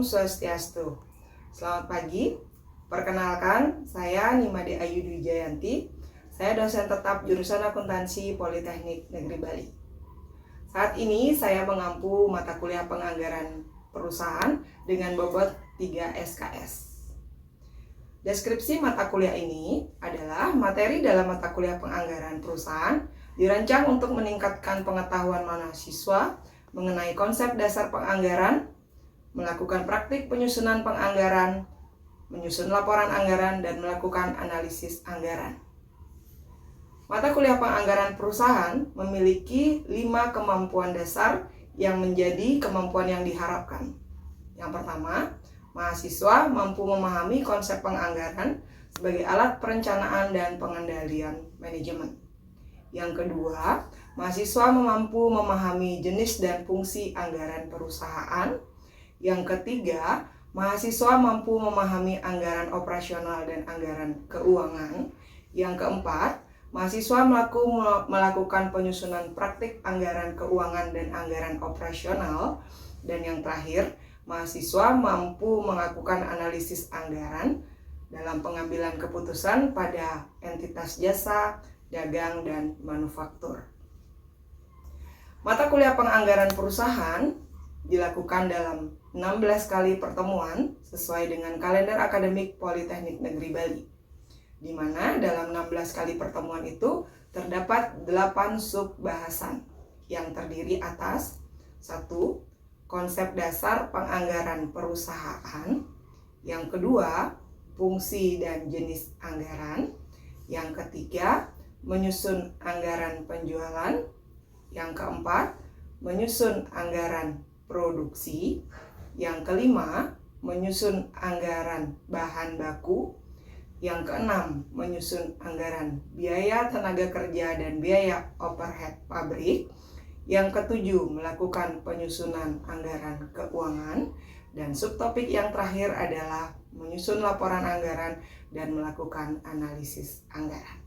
Swastiastu. Selamat pagi. Perkenalkan, saya Nimade Ayu Dwi Jayanti. Saya dosen tetap jurusan Akuntansi Politeknik Negeri Bali. Saat ini saya mengampu mata kuliah penganggaran perusahaan dengan bobot 3 SKS. Deskripsi mata kuliah ini adalah materi dalam mata kuliah penganggaran perusahaan dirancang untuk meningkatkan pengetahuan mahasiswa mengenai konsep dasar penganggaran, melakukan praktik penyusunan penganggaran, menyusun laporan anggaran, dan melakukan analisis anggaran. Mata kuliah penganggaran perusahaan memiliki 5 kemampuan dasar yang menjadi kemampuan yang diharapkan. Yang pertama, mahasiswa mampu memahami konsep penganggaran sebagai alat perencanaan dan pengendalian manajemen. Yang kedua, mahasiswa mampu memahami jenis dan fungsi anggaran perusahaan. Yang ketiga, mahasiswa mampu memahami anggaran operasional dan anggaran keuangan. Yang keempat, mahasiswa melakukan penyusunan praktik anggaran keuangan dan anggaran operasional. Dan yang terakhir, mahasiswa mampu melakukan analisis anggaran dalam pengambilan keputusan pada entitas jasa, dagang, dan manufaktur. Mata kuliah penganggaran perusahaan dilakukan dalam 16 kali pertemuan sesuai dengan kalender akademik Politeknik Negeri Bali, di mana dalam 16 kali pertemuan itu terdapat 8 sub bahasan yang terdiri atas 1. Konsep dasar penganggaran perusahaan. Yang kedua, fungsi dan jenis anggaran. Yang ketiga, menyusun anggaran penjualan. Yang keempat, menyusun anggaran produksi. Yang kelima, menyusun anggaran bahan baku. Yang keenam, menyusun anggaran biaya tenaga kerja dan biaya overhead pabrik. Yang ketujuh, melakukan penyusunan anggaran keuangan. Dan subtopik yang terakhir adalah menyusun laporan anggaran dan melakukan analisis anggaran.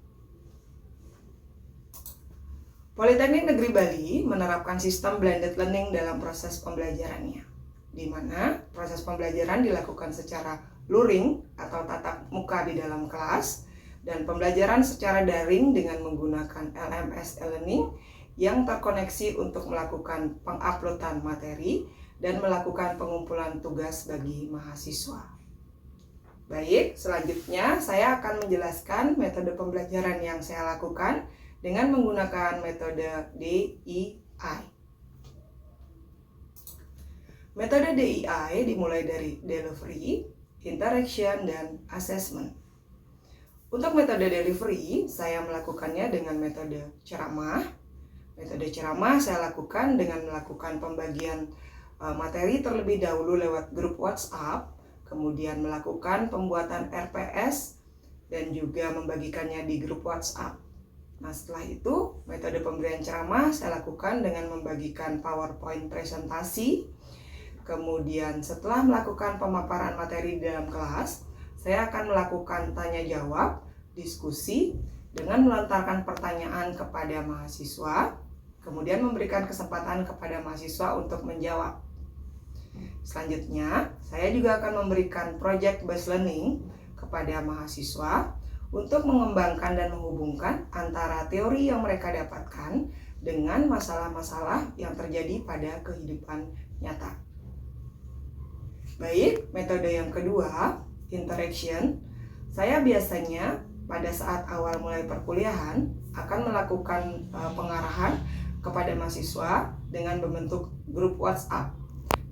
Politeknik Negeri Bali menerapkan sistem blended learning dalam proses pembelajarannya, di mana proses pembelajaran dilakukan secara luring atau tatap muka di dalam kelas, dan pembelajaran secara daring dengan menggunakan LMS e-learning yang terkoneksi untuk melakukan penguploadan materi dan melakukan pengumpulan tugas bagi mahasiswa. Baik, selanjutnya saya akan menjelaskan metode pembelajaran yang saya lakukan dengan menggunakan metode DEI. Metode DEI dimulai dari delivery, interaction, dan assessment. Untuk metode delivery, saya melakukannya dengan metode ceramah. Metode ceramah saya lakukan dengan melakukan pembagian materi terlebih dahulu lewat grup WhatsApp, kemudian melakukan pembuatan RPS, dan juga membagikannya di grup WhatsApp. Nah, setelah itu, metode pemberian ceramah saya lakukan dengan membagikan PowerPoint presentasi. Kemudian setelah melakukan pemaparan materi di dalam kelas, saya akan melakukan tanya jawab, diskusi, dengan melontarkan pertanyaan kepada mahasiswa, kemudian memberikan kesempatan kepada mahasiswa untuk menjawab. Selanjutnya, saya juga akan memberikan project based learning kepada mahasiswa untuk mengembangkan dan menghubungkan antara teori yang mereka dapatkan dengan masalah-masalah yang terjadi pada kehidupan nyata. Baik, metode yang kedua, interaction. Saya biasanya pada saat awal mulai perkuliahan akan melakukan pengarahan kepada mahasiswa dengan membentuk grup WhatsApp.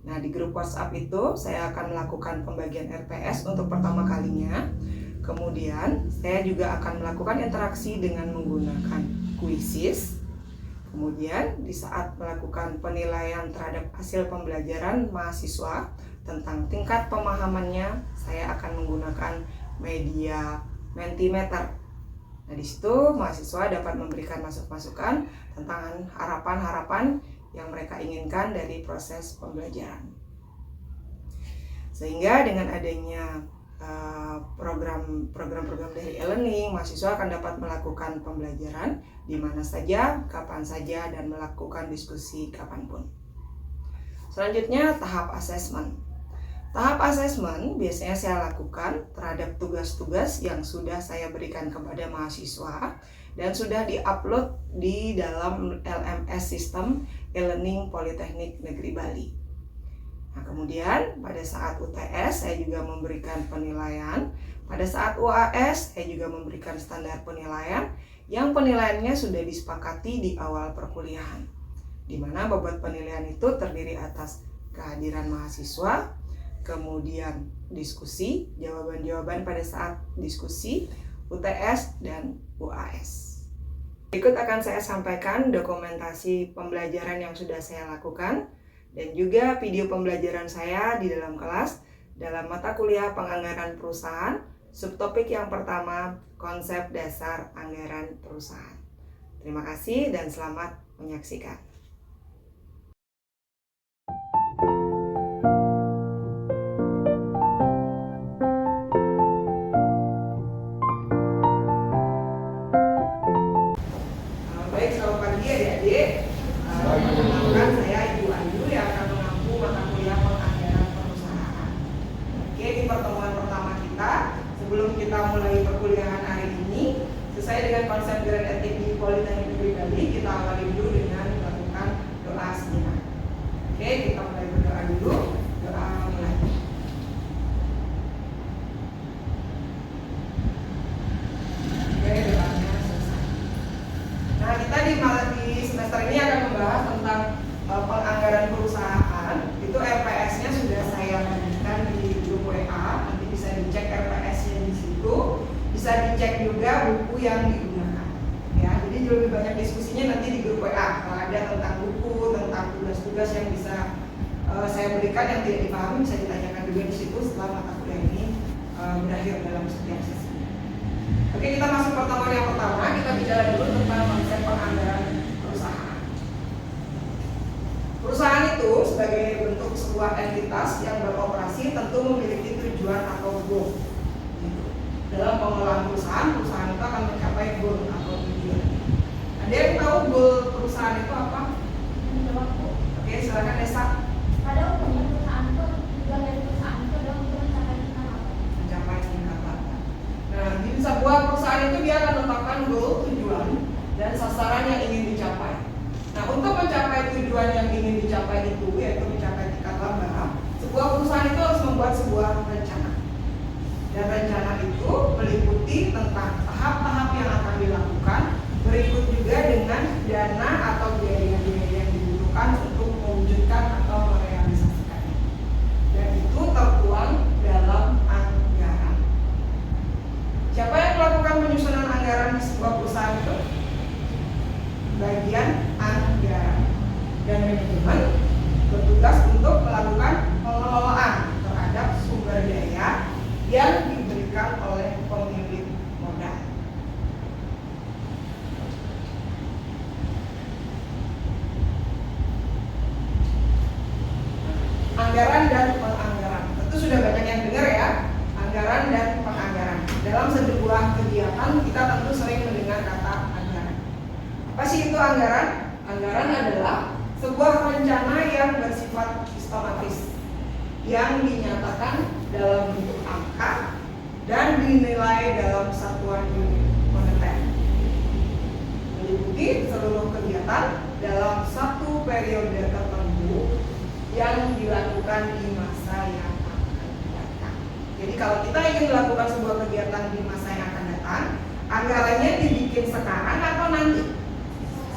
Nah, di grup WhatsApp itu saya akan melakukan pembagian RPS untuk pertama kalinya. Kemudian saya juga akan melakukan interaksi dengan menggunakan kuisis. Kemudian di saat melakukan penilaian terhadap hasil pembelajaran mahasiswa tentang tingkat pemahamannya, saya akan menggunakan media Mentimeter. Nah, di situ mahasiswa dapat memberikan masukan tentang harapan-harapan yang mereka inginkan dari proses pembelajaran. Sehingga dengan adanya program-program dari e-learning, mahasiswa akan dapat melakukan pembelajaran di mana saja, kapan saja, dan melakukan diskusi kapanpun. Selanjutnya, tahap asesmen. Tahap asesmen biasanya saya lakukan terhadap tugas-tugas yang sudah saya berikan kepada mahasiswa dan sudah diupload di dalam LMS Sistem E-Learning Politeknik Negeri Bali. Nah, kemudian pada saat UTS saya juga memberikan penilaian, pada saat UAS saya juga memberikan standar penilaian yang penilaiannya sudah disepakati di awal perkuliahan, di mana bobot penilaian itu terdiri atas kehadiran mahasiswa, kemudian diskusi, jawaban-jawaban pada saat diskusi, UTS, dan UAS. Berikut akan saya sampaikan dokumentasi pembelajaran yang sudah saya lakukan dan juga video pembelajaran saya di dalam kelas dalam mata kuliah penganggaran perusahaan, subtopik yang pertama, konsep dasar anggaran perusahaan. Terima kasih dan selamat menyaksikan. Baik, selamat pagi adik-adik. Perkenalkan, saya Ibu Ayu yang akan mengampu mata kuliah penganggaran perusahaan. Oke, di pertemuan pertama kita, sebelum kita mulai perkuliahan hari ini, sesuai dengan konsep Grand Etik di Politeknik Negeri Bali, kita awali dulu dengan melakukan doa sejenak. Oke, kita mulai berdoa dulu. Doa mulai. Oke, doanya selesai. Nah, kita di semester ini akan membahas tentang penganggaran perusahaan. Itu RPS-nya sudah saya bagikan di grup WA. Nanti bisa dicek RPS-nya di situ. Bisa dicek juga buku yang digunakan. Ya, jadi lebih banyak diskusinya nanti di grup WA. Kalau ada tentang buku, tentang tugas-tugas yang bisa saya berikan yang tidak dipahami, bisa ditanyakan juga di situ setelah mata kuliah ini berakhir dalam setiap sesi. Oke, kita masuk pertemuan yang pertama. Kita bicara dulu tentang konsep penganggaran perusahaan. Perusahaan itu sebagai bentuk sebuah entitas yang beroperasi tentu memiliki tujuan atau goal. Dalam pengelolaan perusahaan itu akan mencapai goal atau tujuan. Ada yang tahu goal perusahaan itu apa? Oke, silakan Desa. Pada umumnya perusahaan itu tujuan dari perusahaan itu adalah untuk mencapai tingkat apa? Mencapai tingkat apa? Nah, di sebuah perusahaan itu dia akan menetapkan goal, tujuan, dan sasaran yang ingin dicapai. Nah, untuk mencapai tujuan yang ingin dicapai itu, yaitu mencapai tingkat laba, sebuah perusahaan itu harus membuat sebuah rencana. Dan rencana itu meliputi tentang tahap-tahap yang akan dilakukan, berikut juga dengan dana atau biaya-biaya yang dibutuhkan untuk mewujudkan atau merealisasikannya. Dan itu tertuang dalam anggaran. Siapa yang melakukan penyusunan anggaran di sebuah perusahaan itu? Bagian anggaran. Dan manajemen bertugas untuk melakukan pengelolaan terhadap sumber daya yang diberikan oleh pemilik modal. Anggaran dan penganggaran. Tentu sudah banyak yang dengar ya, anggaran dan penganggaran. Dalam sebuah kegiatan kita tentu sering mendengar kata anggaran. Apa sih itu anggaran? Anggaran adalah sebuah rencana yang bersifat sistematis yang dinyatakan dalam bentuk angka dan dinilai dalam satuan unit moneter. Meliputi seluruh kegiatan dalam satu periode tertentu yang dilakukan di masa yang akan datang. Jadi kalau kita ingin melakukan sebuah kegiatan di masa yang akan datang, anggarannya dibikin sekarang atau nanti?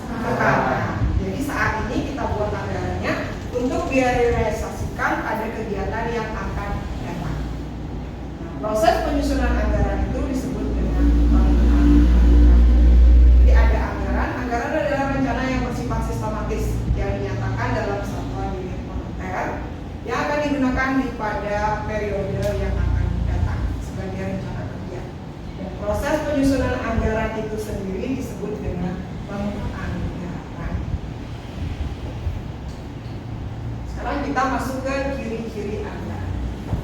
Sekarang. Jadi saat ini kita buat anggarannya untuk direalisasikan pada kegiatan yang akan datang. Nah, proses penyusunan anggaran itu disebut dengan penganggaran. Jadi ada anggaran. Anggaran adalah rencana yang bersifat sistematis yang dinyatakan dalam satuan unit moneter yang akan digunakan pada periode yang akan datang sebagai rencana kerja. Dan proses penyusunan anggaran itu sendiri disebut dengan penganggaran. Sekarang kita masuk ke ciri-ciri anggaran.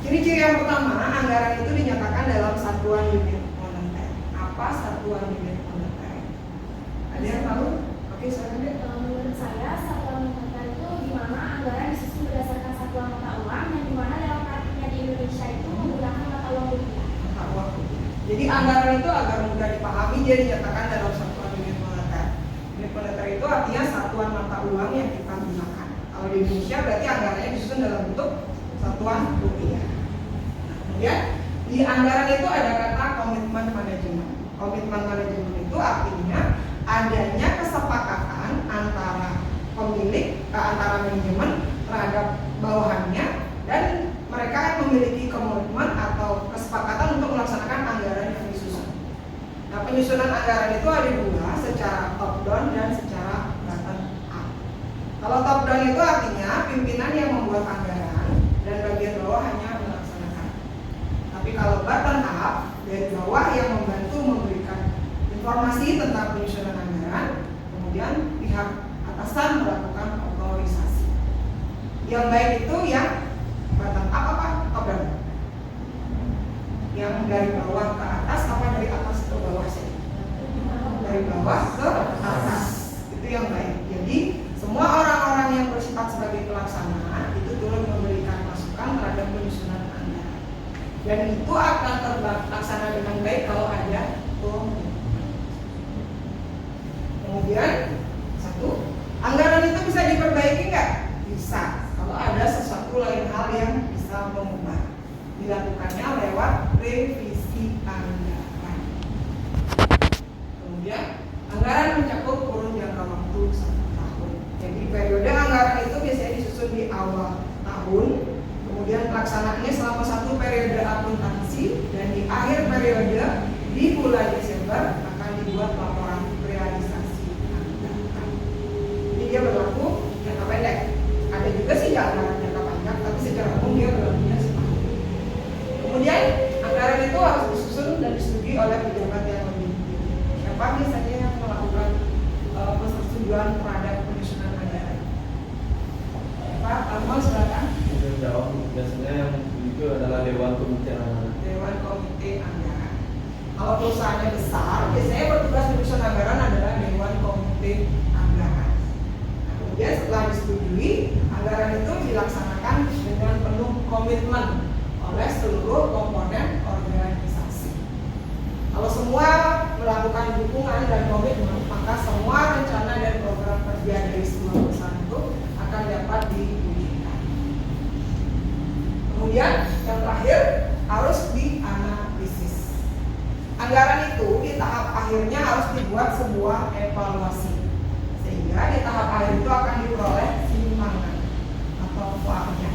Ciri-ciri yang pertama, anggaran itu dinyatakan dalam satuan unit moneter. Apa satuan unit moneter? Ada yang tahu? Oke, silakan deh. Menurut saya, satuan moneter itu di mana anggaran disusun berdasarkan satuan mata uang yang di mana dalam praktiknya dia dinyatakan dalam satuan unit moneter. Unit moneter itu artinya satuan mata uang yang kita gunakan. Kalau di Indonesia berarti anggarannya disusun dalam bentuk satuan rupiah. Kemudian di anggaran itu ada kata komitmen manajemen. Komitmen manajemen itu artinya adanya kesepakatan antara antara manajemen terhadap bawahannya, dan mereka memiliki komitmen atau kesepakatan untuk melaksanakan anggaran yang disusun. Nah, penyusunan anggaran itu ada dua, secara top down dan secara bottom up. Kalau top down itu artinya pimpinan yang membuat anggaran dan bagian bawah hanya melaksanakan. Tapi kalau bottom up, dari bawah yang membantu memberikan informasi tentang penyusunan anggaran, kemudian pihak atasan melakukan otorisasi. Yang baik itu yang bottom up apa? Top down. Yang dari bawah ke atas apa dari atas ke bawah sih? Dari bawah ke atas. Itu yang baik. Jadi semua orang-orang yang bersifat sebagai pelaksana itu turut memberikan masukan terhadap penyusunan anggaran. Dan itu akan terlaksana dengan baik kalau ada komitmen. Kemudian satu, anggaran itu bisa diperbaiki nggak? Bisa. Kalau ada sesuatu lain hal yang bisa mengubah, dilakukannya lewat revisi anggaran. Kemudian anggaran mencakup kurun jangka waktu 1 tahun. Jadi periode anggaran itu biasanya disusun di awal tahun, kemudian pelaksanaannya selama 1 periode akuntansi, dan di akhir periode di bulan Desember akan dibuat laporan realisasi anggaran. Jadi dia berlaku jangka pendek. Ada juga sih anggaran jangka panjang, tapi secara umum dia berlakunya setahun. Kemudian anggaran itu harus disusun dan disetujui oleh pejabat yang lebih tinggi. Siapa biasanya yang melakukan persetujuan terhadap penyusunan anggaran? Pak Almon, silakan. Jawab. Biasanya yang itu adalah Dewan Komite Anggaran. Dewan Komite Anggaran. Kalau perusahaannya besar, biasanya bertugas menyusun anggaran adalah Dewan Komite Anggaran. Kemudian setelah disetujui, anggaran itu dilaksanakan dengan penuh komitmen oleh seluruh komponen organisasi. Kalau semua melakukan dukungan dan komitmen, maka semua rencana dan program kerja dari sebuah perusahaan itu akan dapat diwujudkan. Kemudian yang terakhir harus dianalisis. Anggaran itu di tahap akhirnya harus dibuat sebuah evaluasi. Sehingga di tahap akhir itu akan diperoleh simpangan atau uangnya.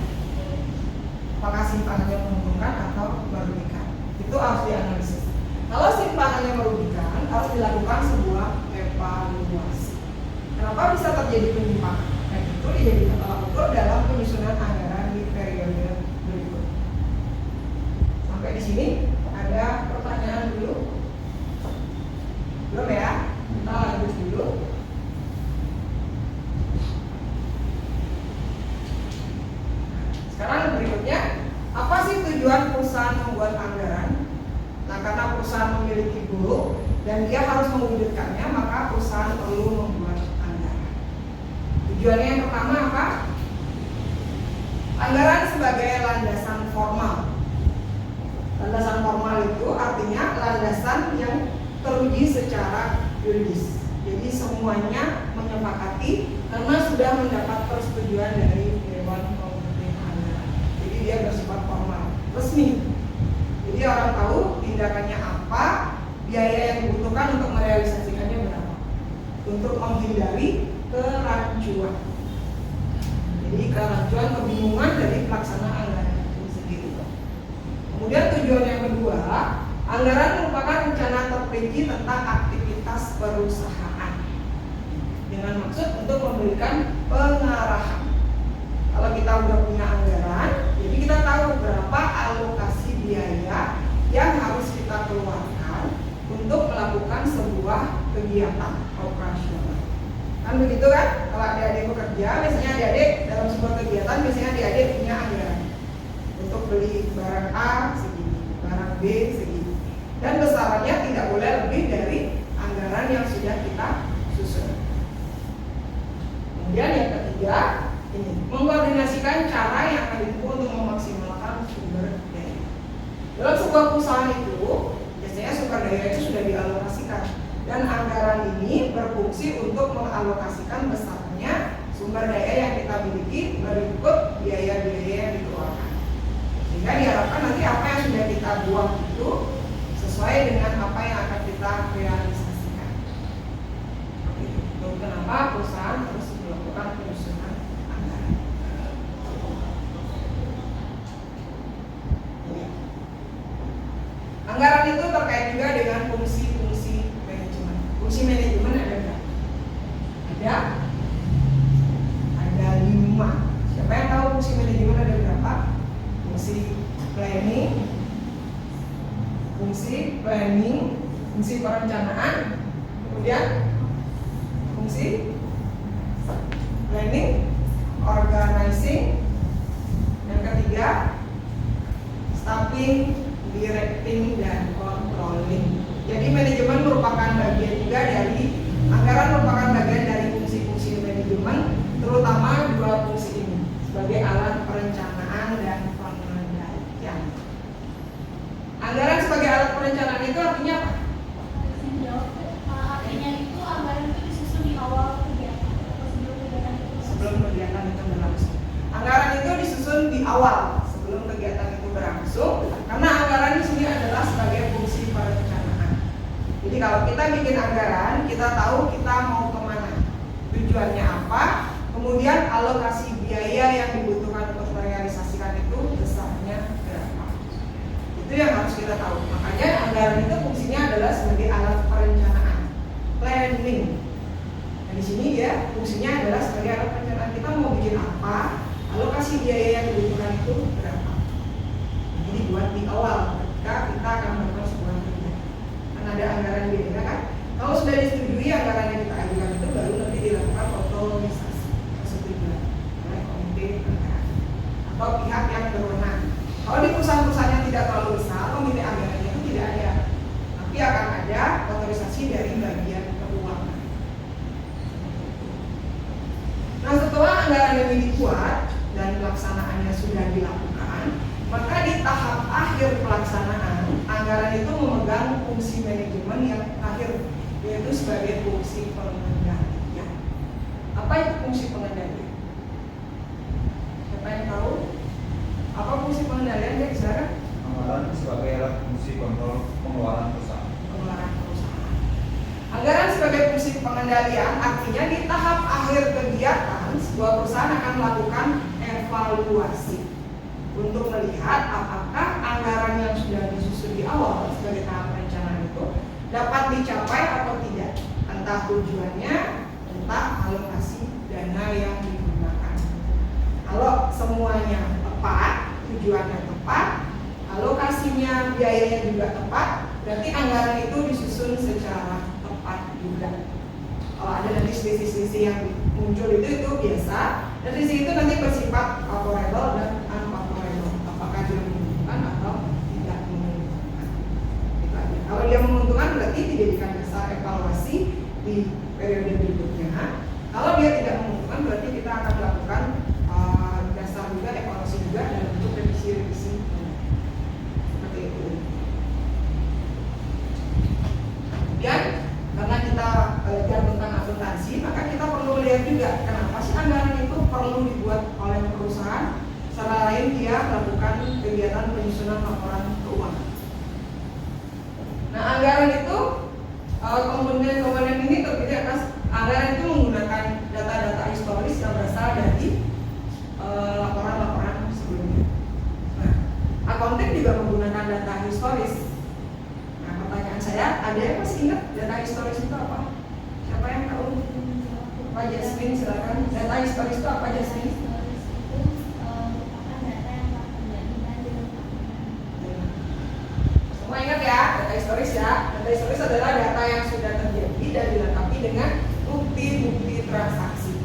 Apakah simpangannya menguntungkan atau merugikan? Itu harus dianalisis. Kalau simpangannya merugikan, harus dilakukan sebuah evaluasi. Kenapa bisa terjadi penyimpangan? Dan itu dijadikan tolak ukur dalam penyusunan anggaran di periode berikut. Sampai di sini ada pertanyaan dulu? Belum ya? Kita lanjut dulu. Sekarang berikutnya, apa sih tujuan perusahaan membuat anggaran? Nah, karena perusahaan memiliki goal dan dia harus mewujudkannya, maka perusahaan perlu membuat anggaran. Tujuannya yang pertama apa? Anggaran sebagai landasan formal. Landasan formal itu artinya landasan yang teruji secara yuridis. Jadi semuanya menyepakati karena sudah mendapat persetujuan dari Dewan Komite Anggaran. Jadi dia bersifat formal, resmi. Jadi orang tahu tindakannya apa, biaya yang dibutuhkan untuk merealisasikannya berapa, untuk menghindari kerancuan. Jadi kerancuan, kebingungan dari pelaksana anggaran itu sendiri. Kemudian tujuan yang kedua, anggaran merupakan rencana terperinci tentang aktivitas perusahaan dengan maksud untuk memberikan pengarahan. Kalau kita udah punya anggaran, jadi kita tahu berapa alokasi biaya yang harus kita keluarkan untuk melakukan sebuah kegiatan operasional. Kan begitu kan? Kalau adik-adik bekerja, biasanya adik-adik dalam sebuah kegiatan, biasanya adik-adik punya anggaran untuk beli barang A segini, barang B segini, dan besarannya tidak boleh lebih dari anggaran yang sudah kita susun. Kemudian yang ketiga, ini mengkoordinasikan cara yang akan ditempuh untuk memaksimalkan sumber daya. Dalam sebuah perusahaan itu, biasanya sumber daya itu sudah dialokasikan. Dan anggaran ini berfungsi untuk mengalokasikan besarnya sumber daya yang kita miliki berikut biaya-biaya yang dikeluarkan. Sehingga diharapkan nanti apa yang sudah kita buang itu sesuai dengan apa yang akan kita realisasikan. Itu kenapa perusahaan harus melakukan penyusunan anggaran. Anggaran itu terkait juga dengan fungsi-fungsi manajemen. Fungsi manajemen ada berapa? Ada 5. Siapa yang tahu fungsi manajemen ada berapa? Fungsi planning, fungsi perencanaan, kemudian fungsi planning, organizing, yang ketiga staffing, directing, dan controlling. Jadi manajemen merupakan bagian juga dari anggaran, merupakan bagian dari fungsi-fungsi manajemen, terutama 2 fungsi ini sebagai alat perencanaan dan pengendalian. Anggaran sebagai alat perencanaan itu artinya apa? Artinya itu anggaran itu disusun di awal kegiatan atau sebelum kegiatan itu berlangsung. Anggaran itu disusun di awal sebelum kegiatan itu berlangsung, karena anggaran di sini adalah sebagai fungsi perencanaan. Jadi kalau kita bikin anggaran, kita tahu kita mau kemana, tujuannya apa, kemudian alokasi biaya yang dibutuhkan untuk merealisasikan itu besarnya berapa. Itu yang harus kita tahu. Makanya anggaran itu fungsinya adalah sebagai alat perencanaan, planning. Nah, di sini dia fungsinya adalah sebagai alat perencanaan. Kita mau bikin apa, alokasi biaya yang dibutuhkan itu berapa. Jadi buat di awal ketika kita akan melakukan sebuah kegiatan. Kan ada anggaran biaya kan. Kalau sudah disetujui anggaran yang kita ajukan itu baru nanti dilakukan otorisasi persetujuan oleh komite anggaran atau pihak yang berwenang. Kalau di perusahaan-perusahaan yang tidak terlalu besar, komite anggarannya itu tidak ada, tapi akan ada otorisasi dari bagian keuangan. Nah, setelah anggaran ini dibuat dan pelaksanaannya sudah dilakukan, maka di tahap akhir pelaksanaan, anggaran itu memegang fungsi manajemen yang terakhir, yaitu sebagai fungsi pengendalian. Apa itu fungsi pengendalian? Siapa yang tahu? Apa fungsi pengendalian, guys? Silakan. Anggaran sebagai alat fungsi kontrol pengeluaran perusahaan. Pengeluaran perusahaan. Anggaran sebagai fungsi pengendalian artinya di tahap akhir kegiatan sebuah perusahaan akan melakukan evaluasi untuk melihat apakah anggaran yang sudah disusun di awal sebagai tahap perencanaan itu dapat dicapai atau tidak, entah tujuannya, entah alokasi dana yang digunakan. Kalau semuanya tepat, tujuannya tepat, alokasinya, biayanya juga tepat, berarti anggaran itu disusun secara tepat juga. Kalau ada nanti selisih-selisih yang muncul itu biasa, dan selisih itu nanti bersifat favorable dan unfavorable, apakah dia menguntungkan atau tidak menguntungkan. Itu aja. Kalau dia menguntungkan berarti dijadikan dasar evaluasi di periode berikutnya. Kalau dia tidak menguntungkan berarti kita akan melakukan dasar juga, evaluasi juga dalam bentuk revisi-revisi seperti itu. Kemudian karena kita belajar tentang akuntansi, maka kita perlu melihat juga kenapa sih anggaran itu perlu dibuat oleh perusahaan. Secara lain dia melakukan kegiatan penyusunan laporan keuangan. Nah, anggaran itu komponen-komponen ini terdiri atas anggaran itu menggunakan data-data historis yang berasal dari laporan-laporan sebelumnya. Nah, accounting juga menggunakan data historis. Nah, pertanyaan saya, ada yang masih ingat data historis itu apa? Siapa yang tahu? Pak Jasmine, silakan. Data historis itu apa, Jasmine? Semua ingat ya, data historis ya. Data historis adalah data yang sudah terjadi dan dilengkapi dengan bukti-bukti transaksi.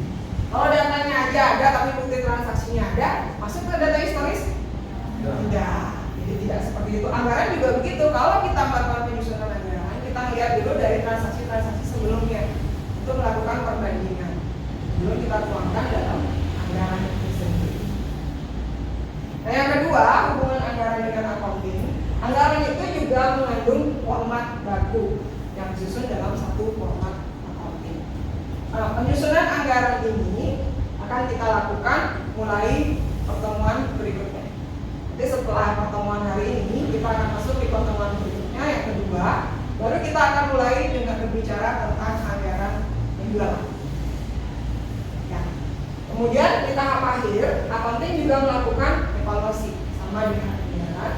Kalau datanya aja ada tapi bukti transaksinya ada, masuk ke data historis? Tidak. Jadi tidak seperti itu. Anggaran juga begitu. Kalau kita melakukan penyusunan anggaran, kita lihat dulu dari transaksi-transaksi sebelumnya untuk melakukan perbandingan. Belum kita tuangkan dalam anggaran itu sendiri. Nah, yang kedua, hubungan anggaran dengan accounting. Anggaran itu juga mengandung format baku yang disusun dalam satu satu format accounting. Penyusunan anggaran ini akan kita lakukan mulai pertemuan berikutnya. Jadi setelah pertemuan hari ini kita akan masuk di pertemuan berikutnya yang kedua, baru kita akan mulai dengan berbicara tentang anggaran penjualan. Ya. Kemudian di tahap akhir, accounting juga melakukan evaluasi sama dengan anggaran.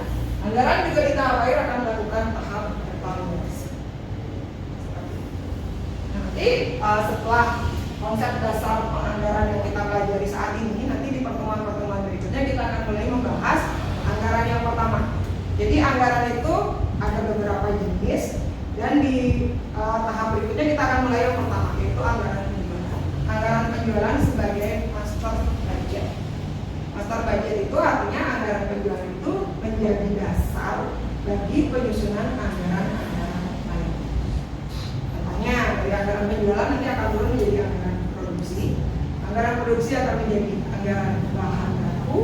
Anggaran juga di tahap akhir akan melakukan tahap evaluasi. Nanti setelah konsep dasar penganggaran yang kita pelajari saat ini, nanti di pertemuan-pertemuan berikutnya kita akan mulai membahas anggaran yang pertama. Jadi anggaran itu ada beberapa jenis dan di tahap berikutnya kita akan mulai yang pertama, yaitu anggaran penjualan. Anggaran penjualan sebagai master budget. Master budget itu artinya anggaran penjualan itu menjadi dasar bagi penyusunan anggaran-anggaran lain. Contohnya dari anggaran penjualan nanti akan turun menjadi anggaran produksi. Anggaran produksi akan menjadi anggaran bahan baku.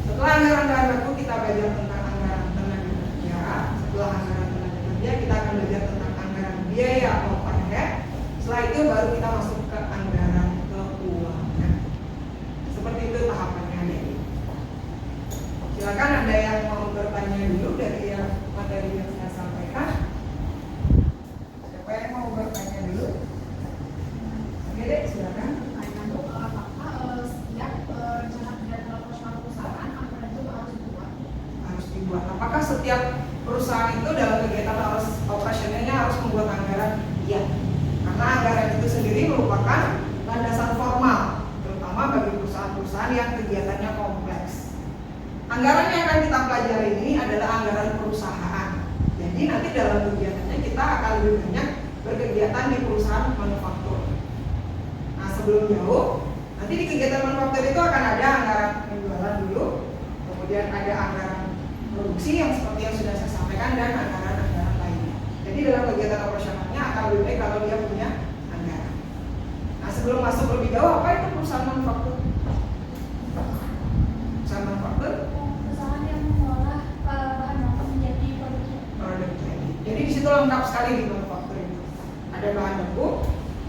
Setelah anggaran bahan baku kita belajar tentang anggaran tenaga kerja. Setelah anggaran tenaga kerja kita akan belajar tentang anggaran biaya overhead. Setelah itu baru kita masuk ke anggaran keuangan. Seperti itu tahapannya ini. Silakan ada yang mau bertanya dulu dari materi yang saya sampaikan. Siapa yang mau bertanya dulu? Oke deh, silakan. Apakah setiap perusahaan itu dalam kegiatan harus operasionalnya harus membuat anggaran? Iya, karena anggaran itu sendiri merupakan landasan formal, terutama bagi perusahaan-perusahaan yang kegiatannya kompleks. Anggaran yang akan kita pelajari ini adalah anggaran perusahaan. Jadi nanti dalam kegiatannya kita akan lebih banyak berkegiatan di perusahaan manufaktur. Nah sebelum jauh, nanti di kegiatan manufaktur itu akan ada anggaran penjualan dulu, kemudian ada anggaran produksi yang seperti yang sudah saya sampaikan dan anggaran-anggaran lainnya. Jadi dalam kegiatan operasionalnya akan lebih baik kalau dia punya anggaran. Nah sebelum masuk lebih jauh, apa itu perusahaan manufaktur? Perusahaan manufaktur? Perusahaan yang mengolah bahan baku menjadi produk jadi. Jadi di situ lengkap sekali di manufaktur itu. Ada bahan baku,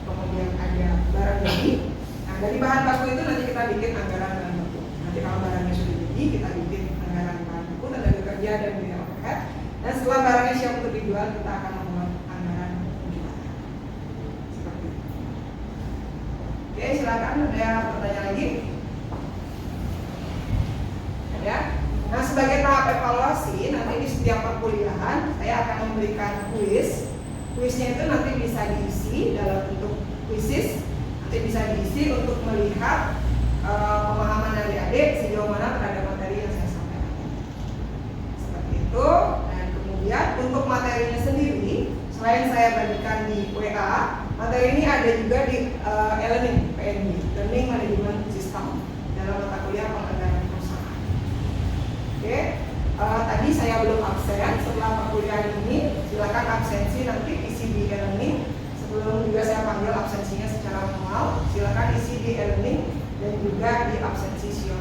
kemudian ada barang jadi. Nah dari bahan baku itu nanti kita bikin anggaran bahan baku. Nanti kalau barangnya sudah jadi, kita bikin anggaran bahan baku, tenaga kerja dan biaya overhead. Dan setelah barangnya siap untuk dijual, kita akan membuat anggaran penjualan. Seperti itu. Oke, silakan ada pertanyaan lagi? Ya. Nah, sebagai tahap evaluasi, nanti di setiap perkuliahan saya akan memberikan kuis. Kuisnya itu nanti bisa diisi dalam bentuk kuisis. Nanti bisa diisi untuk melihat pemahaman adik-adik sejauh mana terhadap materi yang saya sampaikan. Seperti itu. Dan kemudian untuk materinya sendiri, selain saya bagikan di WA, materi ini ada juga di e-learning, PNB, Learning Management System, dalam mata kuliah penganggaran perusahaan. Oke, tadi saya belum absen. Setelah perkuliahan ini, silakan absensi nanti isi di e-learning. Sebelum juga saya panggil absensinya secara manual, silakan isi di e-learning dan juga di absensi sio